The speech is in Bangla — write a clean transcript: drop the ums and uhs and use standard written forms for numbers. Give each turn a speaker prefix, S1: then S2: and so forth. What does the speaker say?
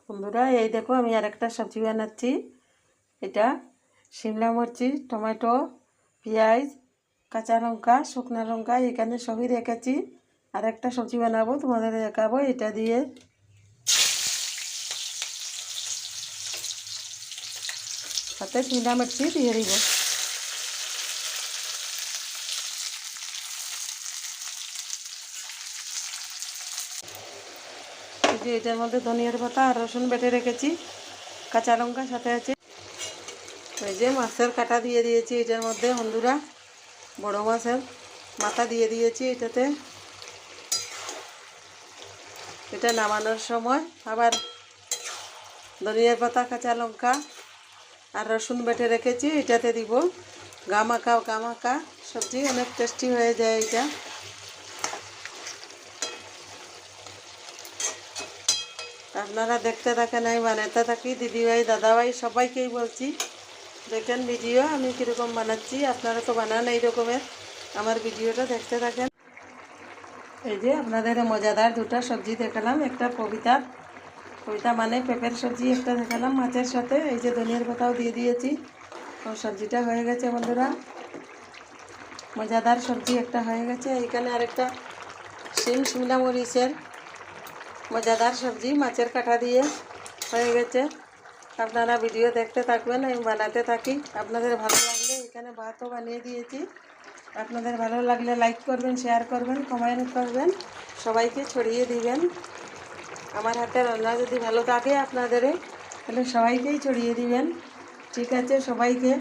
S1: বন্ধুরা এই দেখো আমি আরেকটা সবজি বানাচ্ছি। এটা শিমলা মির্চি, টমেটো, পেঁয়াজ, কাঁচা লঙ্কা, শুকনো লঙ্কা এখানে সবই রেখেছি। আর একটা সবজি বানাবো, তোমাদের দেখাবো। এটা দিয়ে সাথে শিমলা মির্চি দিয়ে দিব। এই যে এটার মধ্যে ধনিয়ার পাতা আর রসুন বেটে রেখেছি, কাঁচা লঙ্কা সাথে আছে। এই যে মাছের কাঁটা দিয়ে দিয়েছি এটার মধ্যে। বন্ধুরা বড় মাছের মাথা দিয়ে দিয়েছি এটাতে। এটা নামানোর সময় আবার ধনিয়ার পাতা, কাঁচা লঙ্কা আর রসুন বেটে রেখেছি এটাতে দিব। গামাকা সবজি অনেক টেস্টি হয়ে যায় এটা। আপনারা দেখতে থাকেন, আমি বানাতে থাকি। দিদিভাই, দাদাভাই সবাইকেই বলছি দেখেন ভিডিও আমি কীরকম বানাচ্ছি। আপনারা তো বানান এই রকমের, আমার ভিডিওটা দেখতে থাকেন। এই যে আপনাদের মজাদার দুটো সবজি দেখালাম। একটা কবিতা মানে পেঁপের সবজি একটা দেখালাম মাছের সাথে। এই যে ধনিয়ার পাতাও দিয়ে দিয়েছি। তো সবজিটা হয়ে গেছে বন্ধুরা, মজাদার সবজি একটা হয়ে গেছে। এইখানে আরেকটা শিমলা মরিচের মজাদার সবজি মাছের কাঁটা দিয়ে হয়ে গেছে। আপনারা ভিডিও দেখতে থাকবেন, আমি বানাতে থাকি। আপনাদের ভালো লাগলে এখানে ভাতও বানিয়ে দিয়েছি। আপনাদের ভালো লাগলে লাইক করবেন, শেয়ার করবেন, কমেন্ট করবেন, সবাইকে ছড়িয়ে দিবেন। আমার হাতে রান্না যদি ভালো থাকে আপনাদের, তাহলে সবাইকেই ছড়িয়ে দিবেন। ঠিক আছে, সবাইকে